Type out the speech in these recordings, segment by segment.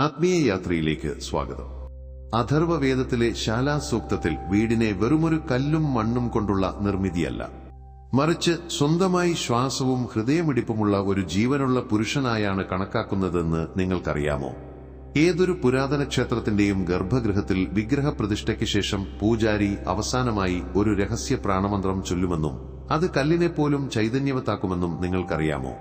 ആത്മീയ യാത്രയിലേക്ക് സ്വാഗതം. അഥർവവേദത്തിലെ ശാലാ സൂക്തത്തിൽ വീടിനെ വെറുമൊരു കല്ലും മണ്ണും കൊണ്ടുള്ള നിർമ്മിതിയല്ല, മറിച്ച് സ്വന്തമായി ശ്വാസവും ഹൃദയമിടിപ്പുമുള്ള ഒരു ജീവനുള്ള പുരുഷനായാണ് കണക്കാക്കുന്നതെന്ന് നിങ്ങൾക്കറിയാമോ? ഏതൊരു പുരാതന ക്ഷേത്രത്തിന്റെയും ഗർഭഗൃഹത്തിൽ വിഗ്രഹപ്രതിഷ്ഠയ്ക്ക് ശേഷം പൂജാരി അവസാനമായി ഒരു രഹസ്യ പ്രാണമന്ത്രം ചൊല്ലുമെന്നും അത് കല്ലിനെപ്പോലും ചൈതന്യവത്താക്കുമെന്നും നിങ്ങൾക്കറിയാമോ?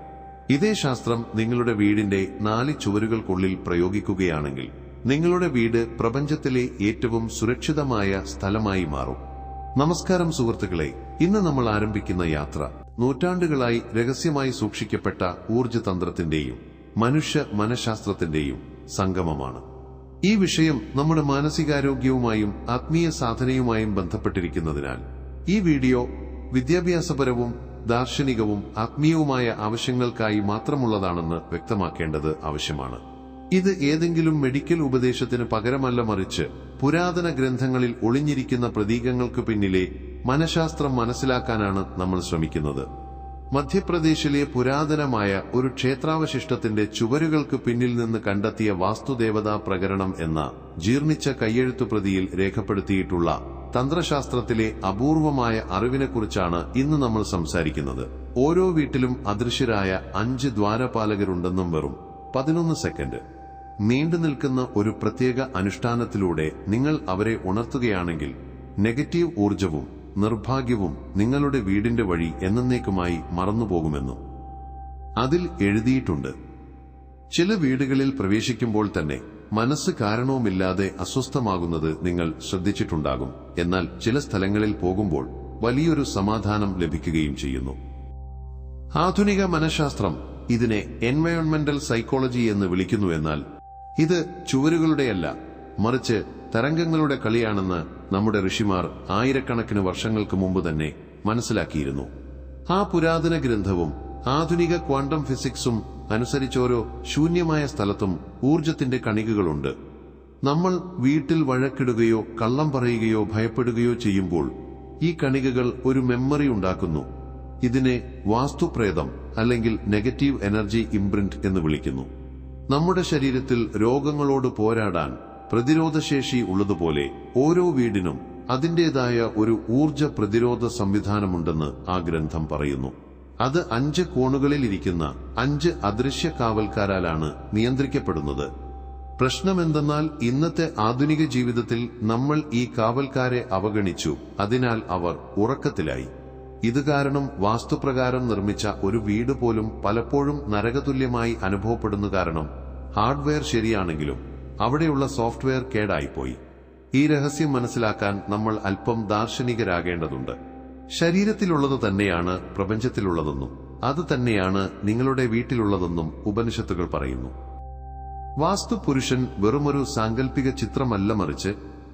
ഇതേ ശാസ്ത്രം നിങ്ങളുടെ വീടിന്റെ 4 ചുവരുകൾക്കുള്ളിൽ പ്രയോഗിക്കുകയാണെങ്കിൽ നിങ്ങളുടെ വീട് പ്രപഞ്ചത്തിലെ ഏറ്റവും സുരക്ഷിതമായ സ്ഥലമായി മാറും. നമസ്കാരം സുഹൃത്തുക്കളെ, ഇന്ന് നമ്മൾ ആരംഭിക്കുന്ന യാത്ര നൂറ്റാണ്ടുകളായി രഹസ്യമായി സൂക്ഷിക്കപ്പെട്ട ഊർജ്ജതന്ത്രത്തിന്റെയും മനുഷ്യ മനഃശാസ്ത്രത്തിന്റെയും സംഗമമാണ്. ഈ വിഷയം നമ്മുടെ മാനസികാരോഗ്യവുമായും ആത്മീയ സാധനയുമായും ബന്ധപ്പെട്ടിരിക്കുന്നതിനാൽ ഈ വീഡിയോ വിദ്യാഭ്യാസപരവും ദാർശനികവും ആത്മീയവുമായ ആവശ്യങ്ങൾക്കായി മാത്രമുള്ളതാണെന്ന് വ്യക്തമാക്കേണ്ടത് ആവശ്യമാണ്. ഇത് ഏതെങ്കിലും മെഡിക്കൽ ഉപദേശത്തിന് പകരമല്ല, മറിച്ച് പുരാതന ഗ്രന്ഥങ്ങളിൽ ഒളിഞ്ഞിരിക്കുന്ന പ്രതീകങ്ങൾക്ക് പിന്നിലെ മനഃശാസ്ത്രം മനസ്സിലാക്കാനാണ് നമ്മൾ ശ്രമിക്കുന്നത്. മധ്യപ്രദേശിലെ പുരാതനമായ ഒരു ക്ഷേത്രാവശിഷ്ടത്തിന്റെ ചുവരുകൾക്ക് പിന്നിൽ നിന്ന് കണ്ടെത്തിയ വാസ്തുദേവതാ പ്രകരണം എന്ന ജീർണിച്ച കയ്യെഴുത്തുപ്രതിയിൽ രേഖപ്പെടുത്തിയിട്ടുള്ള തന്ത്രശാസ്ത്രത്തിലെ അപൂർവമായ അറിവിനെക്കുറിച്ചാണ് ഇന്ന് നമ്മൾ സംസാരിക്കുന്നത്. ഓരോ വീട്ടിലും അദൃശ്യരായ 5 ദ്വാരപാലകരുണ്ടെന്നും വെറും 11 സെക്കൻഡ് നീണ്ടുനിൽക്കുന്ന ഒരു പ്രത്യേക അനുഷ്ഠാനത്തിലൂടെ നിങ്ങൾ അവരെ ഉണർത്തുകയാണെങ്കിൽ നെഗറ്റീവ് ഊർജവും നിർഭാഗ്യവും നിങ്ങളുടെ വീടിന്റെ വഴി എന്നേക്കുമായി മറന്നുപോകുമെന്നും അതിൽ എഴുതിയിട്ടുണ്ട്. ചില വീടുകളിൽ പ്രവേശിക്കുമ്പോൾ തന്നെ മനസ്സ് കാരണവുമില്ലാതെ അസ്വസ്ഥമാകുന്നത് നിങ്ങൾ ശ്രദ്ധിച്ചിട്ടുണ്ടാകും. എന്നാൽ ചില സ്ഥലങ്ങളിൽ പോകുമ്പോൾ വലിയൊരു സമാധാനം ലഭിക്കുകയും ചെയ്യുന്നു. ആധുനിക മനഃശാസ്ത്രം ഇതിനെ എൻവയോൺമെന്റൽ സൈക്കോളജി എന്ന് വിളിക്കുന്നു. എന്നാൽ ഇത് ചുവരുകളുടെയല്ല, മറിച്ച് തരംഗങ്ങളുടെ കളിയാണെന്ന് നമ്മുടെ ഋഷിമാർ ആയിരക്കണക്കിന് വർഷങ്ങൾക്ക് മുമ്പ് തന്നെ മനസ്സിലാക്കിയിരുന്നു. ആ പുരാതന ഗ്രന്ഥവും ആധുനിക ക്വാണ്ടം ഫിസിക്സും അനുസരിച്ചോരോ ശൂന്യമായ സ്ഥലത്തും ഊർജത്തിന്റെ കണികകളുണ്ട്. നമ്മൾ വീട്ടിൽ വഴക്കിടുകയോ കള്ളം പറയുകയോ ഭയപ്പെടുകയോ ചെയ്യുമ്പോൾ ഈ കണികകൾ ഒരു മെമ്മറി ഉണ്ടാക്കുന്നു. ഇതിനെ വാസ്തുപ്രേതം അല്ലെങ്കിൽ നെഗറ്റീവ് എനർജി ഇംപ്രിന്റ് എന്ന് വിളിക്കുന്നു. നമ്മുടെ ശരീരത്തിൽ രോഗങ്ങളോട് പോരാടാൻ പ്രതിരോധശേഷി ഉള്ളതുപോലെ ഓരോ വീടിനും അതിന്റേതായ ഒരു ഊർജ പ്രതിരോധ സംവിധാനമുണ്ടെന്ന് ആ ഗ്രന്ഥം പറയുന്നു. അത് 5 കോണുകളിൽ ഇരിക്കുന്ന 5 അദൃശ്യ കാവൽക്കാരാലാണ് നിയന്ത്രിക്കപ്പെടുന്നത്. പ്രശ്നമെന്തെന്നാൽ ഇന്നത്തെ ആധുനിക ജീവിതത്തിൽ നമ്മൾ ഈ കാവൽക്കാരെ അവഗണിച്ചു. അതിനാൽ അവർ ഉറക്കത്തിലായി. ഇത് കാരണം വാസ്തുപ്രകാരം നിർമ്മിച്ച ഒരു വീട് പോലും പലപ്പോഴും നരകതുല്യമായി അനുഭവപ്പെടുന്നു. കാരണം ഹാർഡ്വെയർ ശരിയാണെങ്കിലും അവിടെയുള്ള സോഫ്റ്റ്വെയർ കേടായിപ്പോയി. ഈ രഹസ്യം മനസ്സിലാക്കാൻ നമ്മൾ അല്പം ദാർശനികരാകേണ്ടതുണ്ട്. ശരീരത്തിലുള്ളത് തന്നെയാണ് പ്രപഞ്ചത്തിലുള്ളതെന്നും അത് തന്നെയാണ് നിങ്ങളുടെ വീട്ടിലുള്ളതെന്നും ഉപനിഷത്തുകൾ പറയുന്നു. വാസ്തുപുരുഷൻ വെറുമൊരു സാങ്കല്പിക ചിത്രമല്ല, മറിച്ച്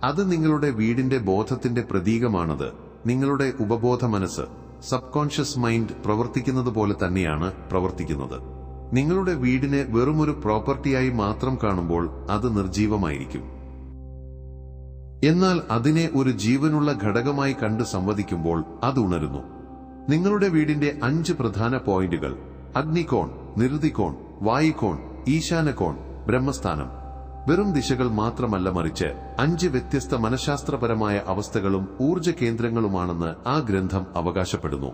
അത് നിങ്ങളുടെ വീടിന്റെ ബോധത്തിന്റെ പ്രതീകമാണത്. നിങ്ങളുടെ ഉപബോധ മനസ്സ്, സബ് കോൺഷ്യസ് മൈൻഡ് പ്രവർത്തിക്കുന്നത് പോലെ തന്നെയാണ് പ്രവർത്തിക്കുന്നത്. നിങ്ങളുടെ വീടിനെ വെറുമൊരു പ്രോപ്പർട്ടിയായി മാത്രം കാണുമ്പോൾ അത് നിർജീവമായിരിക്കും. എന്നാൽ അതിനെ ഒരു ജീവനുള്ള ഘടകമായി കണ്ട് സംവദിക്കുമ്പോൾ അത് ഉണരുന്നു. നിങ്ങളുടെ വീടിന്റെ 5 പ്രധാന പോയിന്റുകൾ: അഗ്നികോൺ, നിരുതികോൺ, വായുകോൺ, ഈശാനകോൺ, ബ്രഹ്മസ്ഥാനം. വെറും ദിശകൾ മാത്രമല്ല, മറിച്ച് 5 വ്യത്യസ്ത മനഃശാസ്ത്രപരമായ അവസ്ഥകളും ഊർജ കേന്ദ്രങ്ങളുമാണെന്ന് ആ ഗ്രന്ഥം അവകാശപ്പെടുന്നു.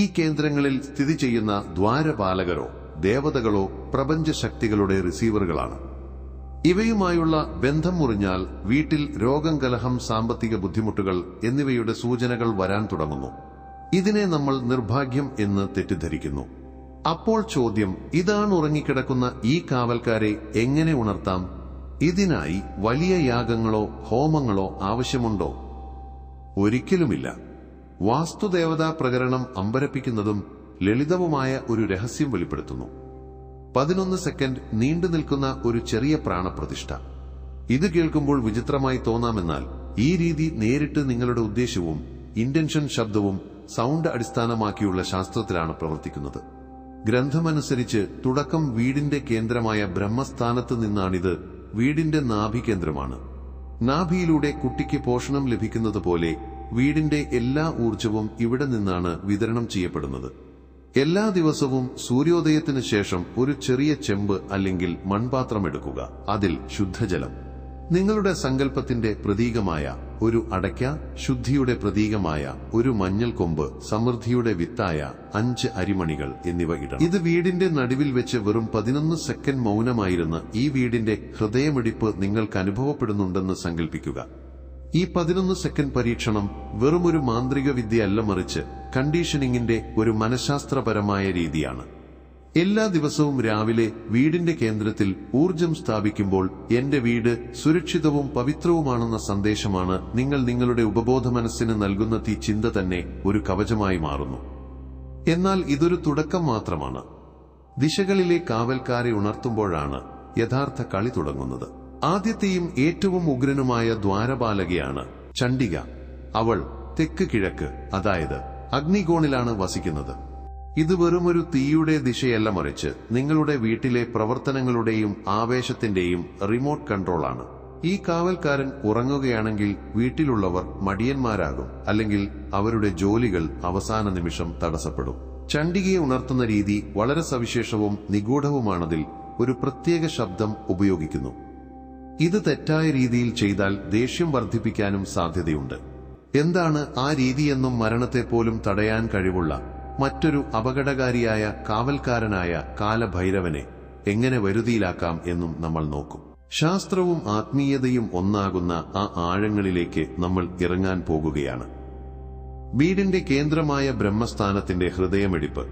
ഈ കേന്ദ്രങ്ങളിൽ സ്ഥിതി ചെയ്യുന്ന ദ്വാരപാലകരോ ദേവതകളോ പ്രപഞ്ച ശക്തികളുടെ റിസീവറുകളാണ്. ഇവയുമായുള്ള ബന്ധം മുറിഞ്ഞാൽ വീട്ടിൽ രോഗം, കലഹം, സാമ്പത്തിക ബുദ്ധിമുട്ടുകൾ എന്നിവയുടെ സൂചനകൾ വരാൻ തുടങ്ങുന്നു. ഇതിനെ നമ്മൾ നിർഭാഗ്യം എന്ന് തെറ്റിദ്ധരിക്കുന്നു. അപ്പോൾ ചോദ്യം ഇതാണ്: ഉറങ്ങിക്കിടക്കുന്ന ഈ കാവൽക്കാരെ എങ്ങനെ ഉണർത്താം? ഇതിനായി വലിയ യാഗങ്ങളോ ഹോമങ്ങളോ ആവശ്യമുണ്ടോ? ഒരിക്കലുമില്ല. വാസ്തുദേവതാ പ്രകരണം അമ്പരപ്പിക്കുന്നതും ലളിതവുമായ ഒരു രഹസ്യം വെളിപ്പെടുത്തുന്നു. 11 സെക്കൻഡ് നീണ്ടുനിൽക്കുന്ന ഒരു ചെറിയ പ്രാണപ്രതിഷ്ഠ. ഇത് കേൾക്കുമ്പോൾ വിചിത്രമായി തോന്നാമെന്നാൽ ഈ രീതി നേരിട്ട് നിങ്ങളുടെ ഉദ്ദേശ്യവും ഇന്റൻഷൻ, ശബ്ദവും സൗണ്ട് അടിസ്ഥാനമാക്കിയുള്ള ശാസ്ത്രത്തിലാണ് പ്രവർത്തിക്കുന്നത്. ഗ്രന്ഥമനുസരിച്ച് തുടക്കം വീടിന്റെ കേന്ദ്രമായ ബ്രഹ്മസ്ഥാനത്ത് നിന്നാണിത്. വീടിന്റെ നാഭികേന്ദ്രമാണ്. നാഭിയിലൂടെ കുട്ടിക്ക് പോഷണം ലഭിക്കുന്നത് പോലെ വീടിന്റെ എല്ലാ ഊർജവും ഇവിടെ നിന്നാണ് വിതരണം ചെയ്യപ്പെടുന്നത്. എല്ലാ ദിവസവും സൂര്യോദയത്തിന് ശേഷം ഒരു ചെറിയ ചെമ്പ് അല്ലെങ്കിൽ മൺപാത്രം എടുക്കുക. അതിൽ ശുദ്ധജലം, നിങ്ങളുടെ സങ്കല്പത്തിന്റെ പ്രതീകമായ ഒരു അടയ്ക്ക, ശുദ്ധിയുടെ പ്രതീകമായ ഒരു മഞ്ഞൾ കൊമ്പ്, സമൃദ്ധിയുടെ വിത്തായ 5 അരിമണികൾ എന്നിവ ഇടണം. ഇത് വീടിന്റെ നടുവിൽ വെച്ച് വെറും 11 സെക്കൻഡ് മൗനമായിരുന്ന് ഈ വീടിന്റെ ഹൃദയമിടിപ്പ് നിങ്ങൾക്ക് അനുഭവപ്പെടുന്നുണ്ടെന്ന് സങ്കല്പിക്കുക. ഈ 11 സെക്കൻഡ് പരീക്ഷണം വെറുമൊരു മാന്ത്രിക വിദ്യയല്ല, മറിച്ച് കണ്ടീഷനിങ്ങിന്റെ ഒരു മനഃശാസ്ത്രപരമായ രീതിയാണ്. എല്ലാ ദിവസവും രാവിലെ വീടിന്റെ കേന്ദ്രത്തിൽ ഊർജം സ്ഥാപിക്കുമ്പോൾ എന്റെ വീട് സുരക്ഷിതവും പവിത്രവുമാണെന്ന സന്ദേശമാണ് നിങ്ങൾ നിങ്ങളുടെ ഉപബോധ മനസ്സിന് നൽകുന്ന ഈ ചിന്ത തന്നെ ഒരു കവചമായി മാറുന്നു. എന്നാൽ ഇതൊരു തുടക്കം മാത്രമാണ്. ദിശകളിലെ കാവൽക്കാരെ ഉണർത്തുമ്പോഴാണ് യഥാർത്ഥ കളി തുടങ്ങുന്നത്. ആദ്യത്തെയും ഏറ്റവും ഉഗ്രനുമായ ദ്വാരപാലകയാണ് ചണ്ഡിക. അവൾ തെക്ക് കിഴക്ക്, അതായത് അഗ്നികോണിലാണ് വസിക്കുന്നത്. ഇത് വെറുമൊരു തീയുടെ ദിശയല്ല, മറിച്ച് നിങ്ങളുടെ വീട്ടിലെ പ്രവർത്തനങ്ങളുടെയും ആവേശത്തിന്റെയും റിമോട്ട് കൺട്രോളാണ്. ഈ കാവൽക്കാരൻ ഉറങ്ങുകയാണെങ്കിൽ വീട്ടിലുള്ളവർ മടിയന്മാരാകും, അല്ലെങ്കിൽ അവരുടെ ജോലികൾ അവസാന നിമിഷം തടസ്സപ്പെടും. ചണ്ഡികയെ ഉണർത്തുന്ന രീതി വളരെ സവിശേഷവും നിഗൂഢവുമാണതിൽ ഒരു പ്രത്യേക ശബ്ദം ഉപയോഗിക്കുന്നു. ഇത് തെറ്റായ രീതിയിൽ ചെയ്താൽ ദേഷ്യം വർദ്ധിപ്പിക്കാനും സാധ്യതയുണ്ട്. എന്താണ് ആ രീതിയെന്നും മരണത്തെപ്പോലും തടയാൻ കഴിവുള്ള മറ്റൊരു അപകടകാരിയായ കാവൽക്കാരനായ കാലഭൈരവനെ എങ്ങനെ വരുതിയിലാക്കാം എന്നും നമ്മൾ നോക്കും. ശാസ്ത്രവും ആത്മീയതയും ഒന്നാകുന്ന ആ ആഴങ്ങളിലേക്ക് നമ്മൾ ഇറങ്ങാൻ പോകുകയാണ്. വീടിന്റെ കേന്ദ്രമായ ബ്രഹ്മസ്ഥാനത്തിന്റെ ഹൃദയമിടിപ്പ്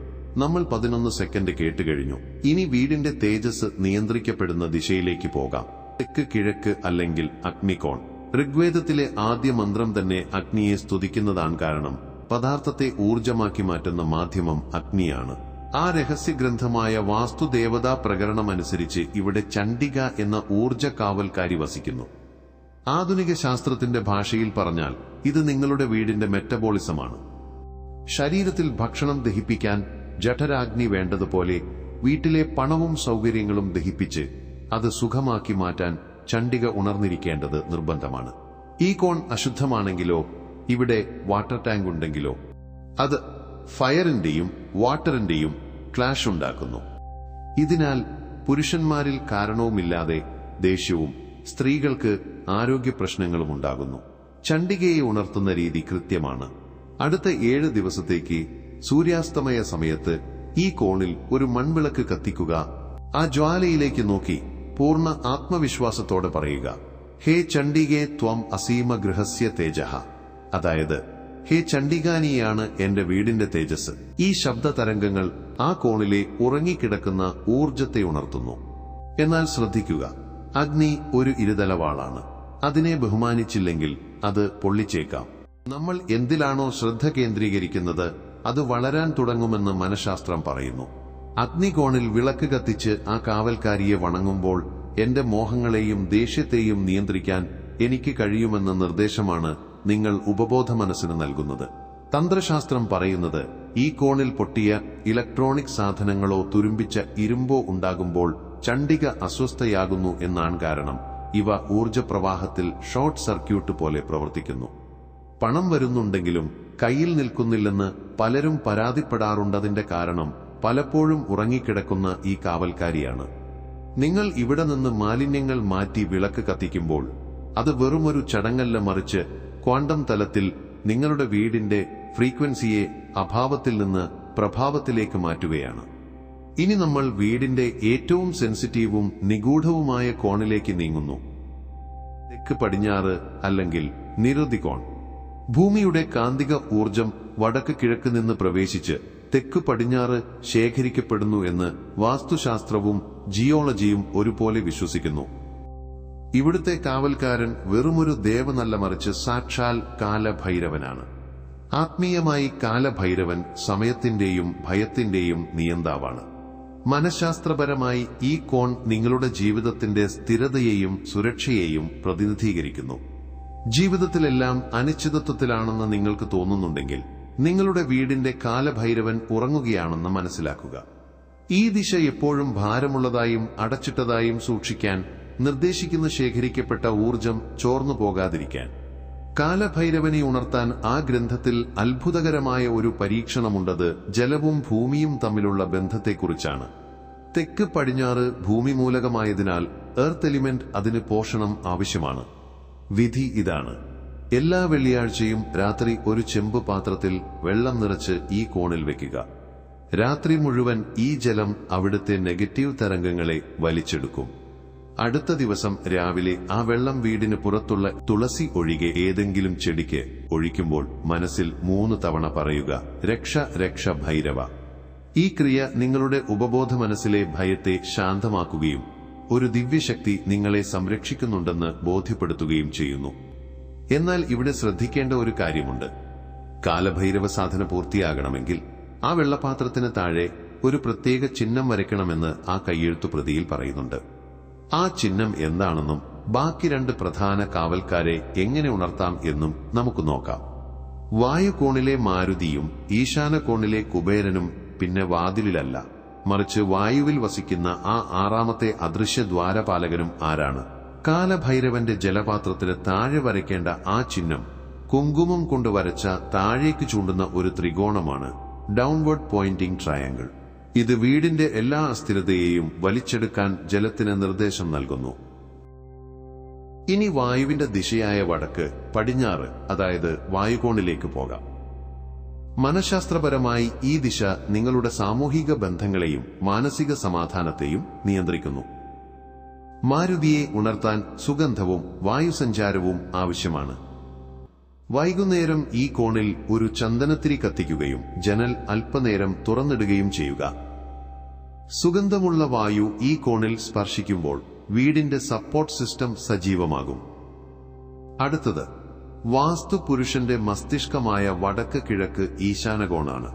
നമ്മൾ 11 സെക്കൻഡ് കേട്ടുകഴിഞ്ഞു. ഇനി വീടിന്റെ തേജസ് നിയന്ത്രിക്കപ്പെടുന്ന ദിശയിലേക്ക് പോകാം. തെക്ക് കിഴക്ക് അല്ലെങ്കിൽ അഗ്നികോൺ. ഋഗ്വേദത്തിലെ ആദ്യ മന്ത്രം തന്നെ അഗ്നിയെ സ്തുതിക്കുന്നതാണ്. കാരണം പദാർത്ഥത്തെ ഊർജമാക്കി മാറ്റുന്ന മാധ്യമം അഗ്നിയാണ്. ആ രഹസ്യഗ്രന്ഥമായ വാസ്തുദേവതാ പ്രകരണമനുസരിച്ച് ഇവിടെ ചണ്ഡിക എന്ന ഊർജ കാവൽക്കാരി വസിക്കുന്നു. ആധുനിക ശാസ്ത്രത്തിന്റെ ഭാഷയിൽ പറഞ്ഞാൽ ഇത് നിങ്ങളുടെ വീടിന്റെ മെറ്റബോളിസമാണ്. ശരീരത്തിൽ ഭക്ഷണം ദഹിപ്പിക്കാൻ ജഠരാഗ്നി വേണ്ടതുപോലെ വീട്ടിലെ പണവും സൗകര്യങ്ങളും ദഹിപ്പിച്ച് അത് സുഖമാക്കി മാറ്റാൻ ചണ്ഡിക ഉണർന്നിരിക്കേണ്ടത് നിർബന്ധമാണ്. ഈ കോൺ അശുദ്ധമാണെങ്കിലോ, ഇവിടെ വാട്ടർ ടാങ്ക് ഉണ്ടെങ്കിലോ, അത് ഫയറിന്റെയും വാട്ടറിന്റെയും ക്ലാഷ് ഉണ്ടാക്കുന്നു. ഇതിനാൽ പുരുഷന്മാരിൽ കാരണവുമില്ലാതെ ദേഷ്യവും സ്ത്രീകൾക്ക് ആരോഗ്യ പ്രശ്നങ്ങളും ഉണ്ടാകുന്നു. ചണ്ഡികയെ ഉണർത്തുന്ന രീതി കൃത്യമാണ്. അടുത്ത 7 ദിവസത്തേക്ക് സൂര്യാസ്തമയ സമയത്ത് ഈ കോണിൽ ഒരു മൺവിളക്ക് കത്തിക്കുക. ആ ജ്വാലയിലേക്ക് നോക്കി പൂർണ്ണ ആത്മവിശ്വാസത്തോടെ പറയുക, ഹേ ചണ്ഡികേ ത്വം അസീമ ഗൃഹസ്യ തേജഃ. അതായത്, ഹേ ചണ്ഡികാനിയാണ് എന്റെ വീടിന്റെ തേജസ്. ഈ ശബ്ദ തരംഗങ്ങൾ ആ കോണിലെ ഉറങ്ങിക്കിടക്കുന്ന ഊർജത്തെ ഉണർത്തുന്നു. എന്നാൽ ശ്രദ്ധിക്കുക, അഗ്നി ഒരു ഇരുതലവാളാണ്. അതിനെ ബഹുമാനിച്ചില്ലെങ്കിൽ അത് പൊള്ളിച്ചേക്കാം. നമ്മൾ എന്തിലാണോ ശ്രദ്ധ കേന്ദ്രീകരിക്കുന്നത് അത് വളരാൻ തുടങ്ങുമെന്ന് മനഃശാസ്ത്രം പറയുന്നു. അഗ്നികോണിൽ വിളക്ക് കത്തിച്ച് ആ കാവൽക്കാരിയെ വണങ്ങുമ്പോൾ എന്റെ മോഹങ്ങളെയും ദേഷ്യത്തെയും നിയന്ത്രിക്കാൻ എനിക്ക് കഴിയുമെന്ന നിർദ്ദേശമാണ് നിങ്ങൾ ഉപബോധ മനസ്സിന് നൽകുന്നത്. തന്ത്രശാസ്ത്രം പറയുന്നത് ഈ കോണിൽ പൊട്ടിയ ഇലക്ട്രോണിക് സാധനങ്ങളോ തുരുമ്പിച്ച ഇരുമ്പോ ഉണ്ടാകുമ്പോൾ ചണ്ഡിക അസ്വസ്ഥയാകുന്നു എന്നാണ്. കാരണം ഇവ ഊർജപ്രവാഹത്തിൽ ഷോർട്ട് സർക്യൂട്ട് പോലെ പ്രവർത്തിക്കുന്നു. പണം വരുന്നുണ്ടെങ്കിലും കയ്യിൽ നിൽക്കുന്നില്ലെന്ന് പലരും പരാതിപ്പെടാറുണ്ടതിന്റെ കാരണം പലപ്പോഴും ഉറങ്ങിക്കിടക്കുന്ന ഈ കാവൽക്കാരിയാണ്. നിങ്ങൾ ഇവിടെ നിന്ന് മാലിന്യങ്ങൾ മാറ്റി വിളക്ക് കത്തിക്കുമ്പോൾ അത് വെറുമൊരു ചടങ്ങല്ല, മറിച്ച് ക്വാണ്ടം തലത്തിൽ നിങ്ങളുടെ വീടിന്റെ ഫ്രീക്വൻസിയെ അഭാവത്തിൽ നിന്ന് പ്രഭാവത്തിലേക്ക് മാറ്റുകയാണ്. ഇനി നമ്മൾ വീടിന്റെ ഏറ്റവും സെൻസിറ്റീവും നിഗൂഢവുമായ കോണിലേക്ക് നീങ്ങുന്നു. തെക്ക് പടിഞ്ഞാറ് അല്ലെങ്കിൽ നിരുതി കോൺ. ഭൂമിയുടെ കാന്തിക ഊർജം വടക്ക് കിഴക്ക് നിന്ന് പ്രവേശിച്ച് തെക്ക് പടിഞ്ഞാറ് ശേഖരിക്കപ്പെടുന്നു എന്ന് വാസ്തുശാസ്ത്രവും ജിയോളജിയും ഒരുപോലെ വിശ്വസിക്കുന്നു. ഇവിടുത്തെ കാവൽക്കാരൻ വെറുമൊരു ദേവനല്ല, മറിച്ച് സാക്ഷാൽ കാലഭൈരവനാണ്. ആത്മീയമായി കാലഭൈരവൻ സമയത്തിന്റെയും ഭയത്തിന്റെയും നിയന്താവാണ്. മനഃശാസ്ത്രപരമായി ഈ കോൺ നിങ്ങളുടെ ജീവിതത്തിന്റെ സ്ഥിരതയെയും സുരക്ഷയെയും പ്രതിനിധീകരിക്കുന്നു. ജീവിതത്തിലെല്ലാം അനിശ്ചിതത്വത്തിലാണെന്ന് നിങ്ങൾക്ക് തോന്നുന്നുണ്ടെങ്കിൽ നിങ്ങളുടെ വീടിന്റെ കാലഭൈരവൻ ഉറങ്ങുകയാണെന്ന് മനസ്സിലാക്കുക. ഈ ദിശ എപ്പോഴും ഭാരമുള്ളതായും അടച്ചിട്ടതായും സൂക്ഷിക്കാൻ നിർദ്ദേശിക്കുന്ന ശേഖരിക്കപ്പെട്ട ഊർജം ചോർന്നു പോകാതിരിക്കാൻ. കാലഭൈരവനെ ഉണർത്താൻ ആ ഗ്രന്ഥത്തിൽ അത്ഭുതകരമായ ഒരു പരീക്ഷണമുണ്ടത് ജലവും ഭൂമിയും തമ്മിലുള്ള ബന്ധത്തെക്കുറിച്ചാണ്. തെക്ക് പടിഞ്ഞാറ് ഭൂമി മൂലകമായതിനാൽ എർത്ത് എലിമെന്റ് അതിന് പോഷണം ആവശ്യമാണ്. വിധി ഇതാണ്: എല്ലാ വെള്ളിയാഴ്ചയും രാത്രി ഒരു ചെമ്പ് പാത്രത്തിൽ വെള്ളം നിറച്ച് ഈ കോണിൽ വെക്കുക. രാത്രി മുഴുവൻ ഈ ജലം അവിടുത്തെ നെഗറ്റീവ് തരംഗങ്ങളെ വലിച്ചെടുക്കും. അടുത്ത ദിവസം രാവിലെ ആ വെള്ളം വീടിന് പുറത്തുള്ള തുളസി ഒഴികെ ഏതെങ്കിലും ചെടിക്ക് ഒഴിക്കുമ്പോൾ മനസ്സിൽ 3 തവണ പറയുക: രക്ഷ രക്ഷ ഭൈരവ. ഈ ക്രിയ നിങ്ങളുടെ ഉപബോധ മനസ്സിലെ ഭയത്തെ ശാന്തമാക്കുകയും ഒരു ദിവ്യശക്തി നിങ്ങളെ സംരക്ഷിക്കുന്നുണ്ടെന്ന് ബോധ്യപ്പെടുത്തുകയും ചെയ്യുന്നു. എന്നാൽ ഇവിടെ ശ്രദ്ധിക്കേണ്ട ഒരു കാര്യമുണ്ട്. കാലഭൈരവ സാധന പൂർത്തിയാകണമെങ്കിൽ ആ വെള്ളപാത്രത്തിന് താഴെ ഒരു പ്രത്യേക ചിഹ്നം വരയ്ക്കണമെന്ന് ആ കയ്യെഴുത്തു പ്രതിയിൽ പറയുന്നുണ്ട്. ആ ചിഹ്നം എന്താണെന്നും ബാക്കി 2 പ്രധാന കാവൽക്കാരെ എങ്ങനെ ഉണർത്താം എന്നും നമുക്ക് നോക്കാം. വായുകോണിലെ മാരുതിയും ഈശാന കോണിലെ കുബേരനും പിന്നെ വാതിലിലല്ല, മറിച്ച് വായുവിൽ വസിക്കുന്ന ആ 6ാമത്തെ അദൃശ്യ ദ്വാരപാലകനും ആരാണ്? കാലഭൈരവന്റെ ജലപാത്രത്തിന് താഴെ വരയ്ക്കേണ്ട ആ ചിഹ്നം കുങ്കുമം കൊണ്ട് വരച്ച താഴേക്ക് ചൂണ്ടുന്ന ഒരു ത്രികോണമാണ്, ഡൗൺവേർഡ് പോയിന്റിംഗ് ട്രയാങ്കിൾ. ഇത് വീടിന്റെ എല്ലാ അസ്ഥിരതയെയും വലിച്ചെടുക്കാൻ ജലത്തിന് നിർദ്ദേശം നൽകുന്നു. ഇനി വായുവിന്റെ ദിശയായ വടക്ക് പടിഞ്ഞാറ്, അതായത് വായുകോണിലേക്ക് പോകാം. മനഃശാസ്ത്രപരമായി ഈ ദിശ നിങ്ങളുടെ സാമൂഹിക ബന്ധങ്ങളെയും മാനസിക സമാധാനത്തെയും നിയന്ത്രിക്കുന്നു. മാരുതിയെ ഉണർത്താൻ സുഗന്ധവും വായുസഞ്ചാരവും ആവശ്യമാണ്. വൈകുന്നേരം ഈ കോണിൽ ഒരു ചന്ദനത്തിരി കത്തിക്കുകയും ജനൽ അല്പനേരം തുറന്നിടുകയും ചെയ്യുക. സുഗന്ധമുള്ള വായു ഈ കോണിൽ സ്പർശിക്കുമ്പോൾ വീടിന്റെ സപ്പോർട്ട് സിസ്റ്റം സജീവമാകും. അടുത്തത് വാസ്തു പുരുഷന്റെ മസ്തിഷ്കമായ വടക്ക് കിഴക്ക് ഈശാനകോണാണ്.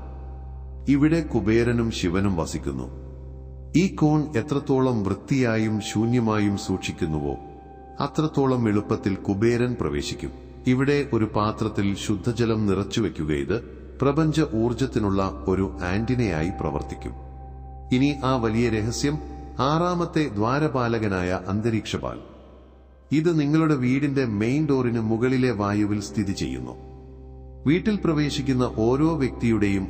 ഇവിടെ കുബേരനും ശിവനും വസിക്കുന്നു. ഈ കോൺ എത്രത്തോളം വൃത്തിയായും ശൂന്യമായും സൂക്ഷിക്കുന്നുവോ അത്രത്തോളം എളുപ്പത്തിൽ കുബേരൻ പ്രവേശിക്കും. ഇവിടെ ഒരു പാത്രത്തിൽ ശുദ്ധജലം നിറച്ചുവെക്കുക. ഇത് പ്രപഞ്ച ഊർജത്തിനുള്ള ഒരു ആന്റിനയായി പ്രവർത്തിക്കും. ഇനി ആ വലിയ രഹസ്യം, 6ാമത്തെ ദ്വാരപാലകനായ അന്തരീക്ഷപാൽ. ഇത് നിങ്ങളുടെ വീടിന്റെ മെയിൻ ഡോറിന് മുകളിലെ വായുവിൽ സ്ഥിതി ചെയ്യുന്നു. വീട്ടിൽ പ്രവേശിക്കുന്ന ഓരോ വ്യക്തിയുടെയും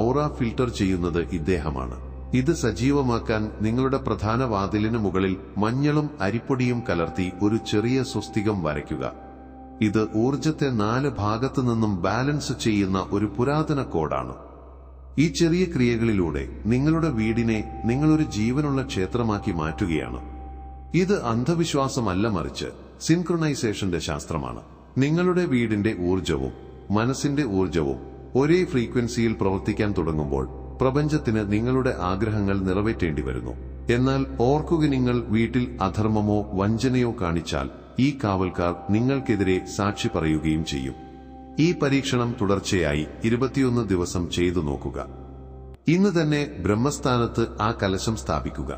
ഔറ ഫിൽട്ടർ ചെയ്യുന്നത് ഇദ്ദേഹമാണ്. ഇത് സജീവമാക്കാൻ നിങ്ങളുടെ പ്രധാന വാതിലിന് മുകളിൽ മഞ്ഞളും അരിപ്പൊടിയും കലർത്തി ഒരു ചെറിയ സ്വസ്തികം വരയ്ക്കുക. ഇത് ഊർജത്തെ 4 ഭാഗത്തു നിന്നും ബാലൻസ് ചെയ്യുന്ന ഒരു പുരാതന കോഡാണ്. ഈ ചെറിയ ക്രിയകളിലൂടെ നിങ്ങളുടെ വീടിനെ നിങ്ങളൊരു ജീവനുള്ള ക്ഷേത്രമാക്കി മാറ്റുകയാണ്. ഇത് അന്ധവിശ്വാസമല്ല, മറിച്ച് സിൻക്രണൈസേഷന്റെ ശാസ്ത്രമാണ്. നിങ്ങളുടെ വീടിന്റെ ഊർജവും മനസ്സിന്റെ ഊർജവും ഒരേ ഫ്രീക്വൻസിയിൽ പ്രവർത്തിക്കാൻ തുടങ്ങുമ്പോൾ പ്രപഞ്ചത്തിന് നിങ്ങളുടെ ആഗ്രഹങ്ങൾ നിറവേറ്റേണ്ടി വരുന്നു. എന്നാൽ ഓർക്കുക, നിങ്ങൾ വീട്ടിൽ അധർമ്മമോ വഞ്ചനയോ കാണിച്ചാൽ ഈ കാവൽക്കാർ നിങ്ങൾക്കെതിരെ സാക്ഷി പറയുകയും ചെയ്യും. ഈ പരീക്ഷണം തുടർച്ചയായി 21 ദിവസം ചെയ്തു നോക്കുക. ഇന്ന് തന്നെ ബ്രഹ്മസ്ഥാനത്ത് ആ കലശം സ്ഥാപിക്കുക.